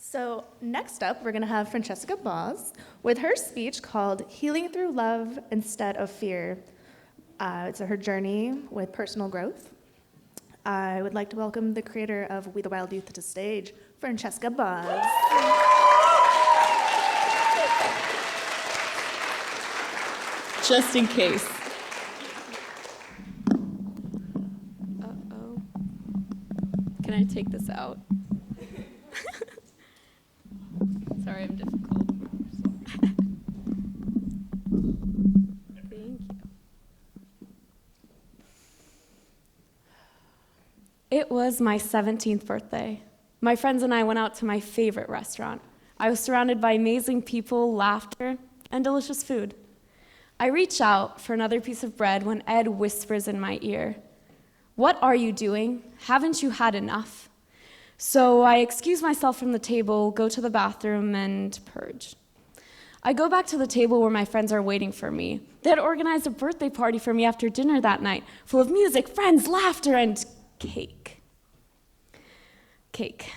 So next up, we're going to have Francesca Boz with her speech called Healing Through Love Instead of Fear. It's her journey with personal growth. I would like to welcome the creator of We the Wild Youth to stage, Francesca Boz. Just in case. Uh-oh. Can I take this out? Sorry, I'm difficult. Thank you. It was my 17th birthday. My friends and I went out to my favorite restaurant. I was surrounded by amazing people, laughter, and delicious food. I reach out for another piece of bread when Ed whispers in my ear, "What are you doing? Haven't you had enough?" So I excuse myself from the table, go to the bathroom, and purge. I go back to the table where my friends are waiting for me. They had organized a birthday party for me after dinner that night, full of music, friends, laughter, and cake. Cake.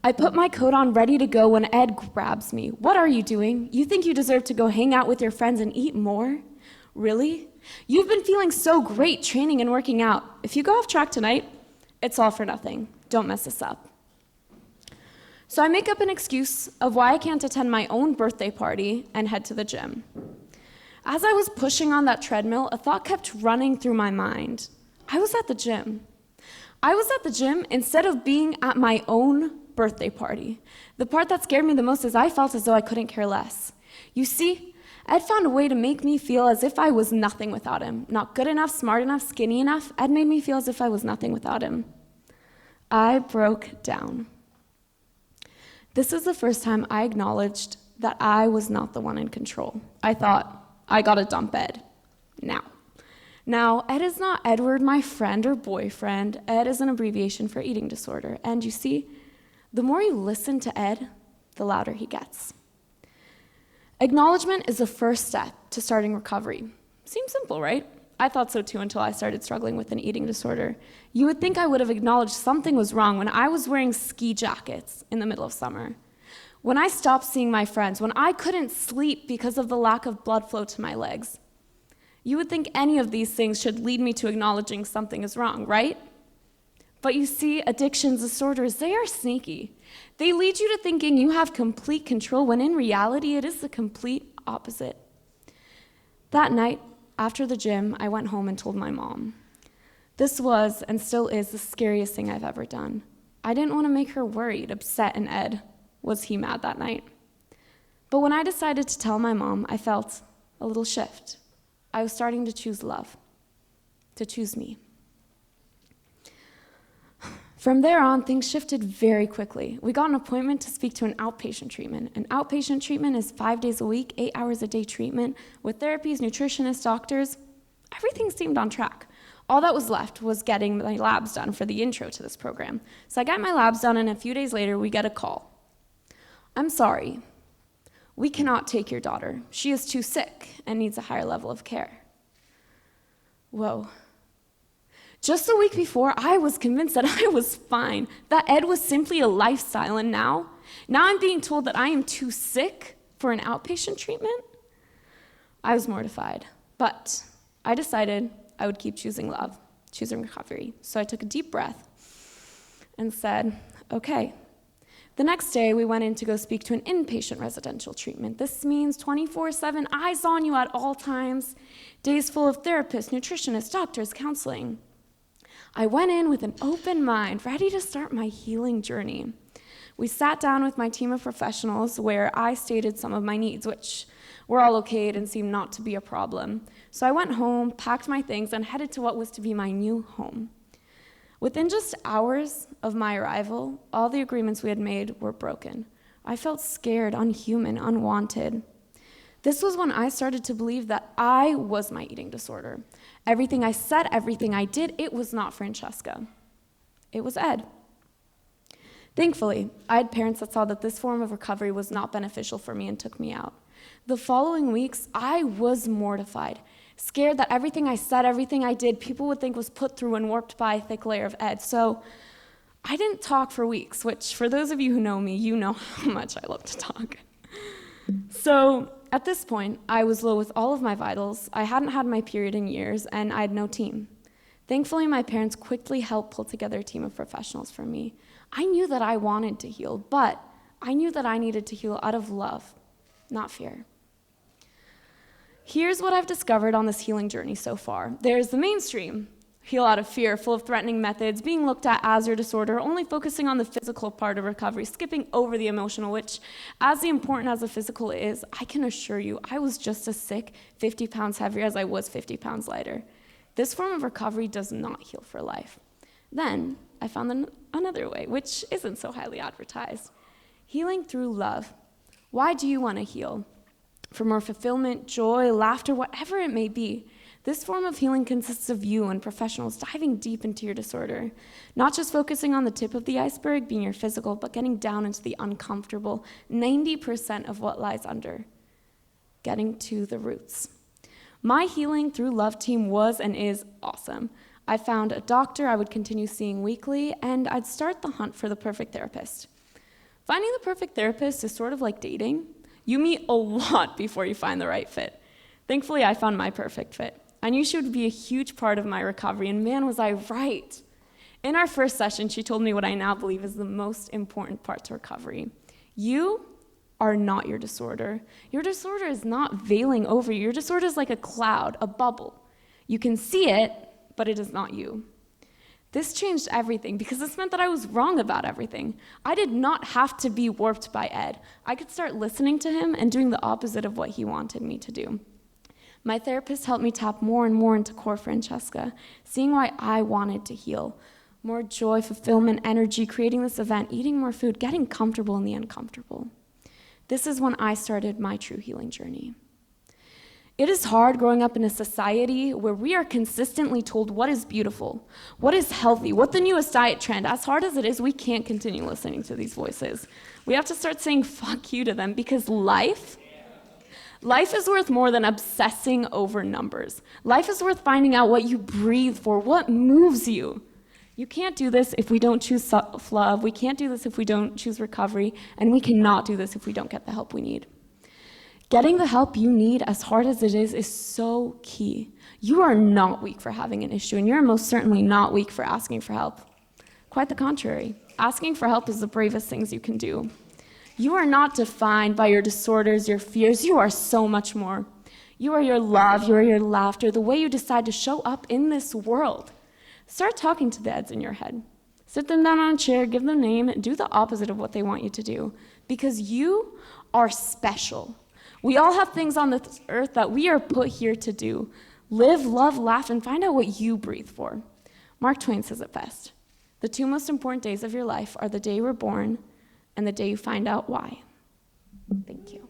I put my coat on ready to go when Ed grabs me. "What are you doing? You think you deserve to go hang out with your friends and eat more? Really? You've been feeling so great training and working out. If you go off track tonight, it's all for nothing. Don't mess this up." So I make up an excuse of why I can't attend my own birthday party and head to the gym. As I was pushing on that treadmill, a thought kept running through my mind. I was at the gym. I was at the gym instead of being at my own birthday party. The part that scared me the most is I felt as though I couldn't care less. You see, Ed found a way to make me feel as if I was nothing without him. Not good enough, smart enough, skinny enough. Ed made me feel as if I was nothing without him. I broke down. This is the first time I acknowledged that I was not the one in control. I thought, I gotta dump Ed. Now, Ed is not Edward, my friend or boyfriend. Ed is an abbreviation for eating disorder. And you see, the more you listen to Ed, the louder he gets. Acknowledgement is the first step to starting recovery. Seems simple, right? I thought so too until I started struggling with an eating disorder. You would think I would have acknowledged something was wrong when I was wearing ski jackets in the middle of summer. When I stopped seeing my friends, when I couldn't sleep because of the lack of blood flow to my legs. You would think any of these things should lead me to acknowledging something is wrong, right? But you see, addictions, disorders, they are sneaky. They lead you to thinking you have complete control when in reality it is the complete opposite. That night, after the gym, I went home and told my mom. This was, and still is, the scariest thing I've ever done. I didn't want to make her worried, upset, and Ed, was he mad that night? But when I decided to tell my mom, I felt a little shift. I was starting to choose love, to choose me. From there on, things shifted very quickly. We got an appointment to speak to an outpatient treatment. An outpatient treatment is 5 days a week, 8 hours a day treatment with therapies, nutritionists, doctors. Everything seemed on track. All that was left was getting my labs done for the intro to this program. So I got my labs done, and a few days later, we get a call. "I'm sorry. We cannot take your daughter. She is too sick and needs a higher level of care." Whoa. Just a week before, I was convinced that I was fine, that Ed was simply a lifestyle, and now I'm being told that I am too sick for an outpatient treatment? I was mortified, but I decided I would keep choosing love, choosing recovery. So I took a deep breath and said, okay. The next day, we went in to go speak to an inpatient residential treatment. This means 24/7, eyes on you at all times, days full of therapists, nutritionists, doctors, counseling. I went in with an open mind, ready to start my healing journey. We sat down with my team of professionals where I stated some of my needs, which were all okayed and seemed not to be a problem. So I went home, packed my things, and headed to what was to be my new home. Within just hours of my arrival, all the agreements we had made were broken. I felt scared, unhuman, unwanted. This was when I started to believe that I was my eating disorder. Everything I said, everything I did, it was not Francesca. It was Ed. Thankfully, I had parents that saw that this form of recovery was not beneficial for me and took me out. The following weeks, I was mortified, scared that everything I said, everything I did, people would think was put through and warped by a thick layer of Ed. So I didn't talk for weeks, which for those of you who know me, you know how much I love to talk. So at this point, I was low with all of my vitals, I hadn't had my period in years, and I had no team. Thankfully, my parents quickly helped pull together a team of professionals for me. I knew that I wanted to heal, but I knew that I needed to heal out of love, not fear. Here's what I've discovered on this healing journey so far. There's the mainstream, heal out of fear, full of threatening methods, being looked at as your disorder, only focusing on the physical part of recovery, skipping over the emotional, which, as important as the physical is, I can assure you, I was just as sick, 50 pounds heavier as I was 50 pounds lighter. This form of recovery does not heal for life. Then I found another way, which isn't so highly advertised. Healing through love. Why do you want to heal? For more fulfillment, joy, laughter, whatever it may be. This form of healing consists of you and professionals diving deep into your disorder, not just focusing on the tip of the iceberg, being your physical, but getting down into the uncomfortable 90% of what lies under, getting to the roots. My Healing Through Love team was and is awesome. I found a doctor I would continue seeing weekly, and I'd start the hunt for the perfect therapist. Finding the perfect therapist is sort of like dating. You meet a lot before you find the right fit. Thankfully, I found my perfect fit. I knew she would be a huge part of my recovery, and man, was I right. In our first session, she told me what I now believe is the most important part to recovery. You are not your disorder. Your disorder is not veiling over you. Your disorder is like a cloud, a bubble. You can see it, but it is not you. This changed everything because this meant that I was wrong about everything. I did not have to be warped by Ed. I could start listening to him and doing the opposite of what he wanted me to do. My therapist helped me tap more and more into core Francesca, seeing why I wanted to heal. More joy, fulfillment, energy, creating this event, eating more food, getting comfortable in the uncomfortable. This is when I started my true healing journey. It is hard growing up in a society where we are consistently told what is beautiful, what is healthy, what the newest diet trend. As hard as it is, we can't continue listening to these voices. We have to start saying fuck you to them because life is worth more than obsessing over numbers. Life is worth finding out what you breathe for, what moves you. You can't do this if we don't choose self-love. We can't do this if we don't choose recovery. And we cannot do this if we don't get the help we need. Getting the help you need, as hard as it is so key. You are not weak for having an issue, and you're most certainly not weak for asking for help. Quite the contrary. Asking for help is the bravest things you can do. You are not defined by your disorders, your fears. You are so much more. You are your love, you are your laughter, the way you decide to show up in this world. Start talking to the Eds in your head. Sit them down on a chair, give them a name, and do the opposite of what they want you to do. Because you are special. We all have things on this earth that we are put here to do. Live, love, laugh, and find out what you breathe for. Mark Twain says it best. The two most important days of your life are the day you were born and the day you find out why. Thank you.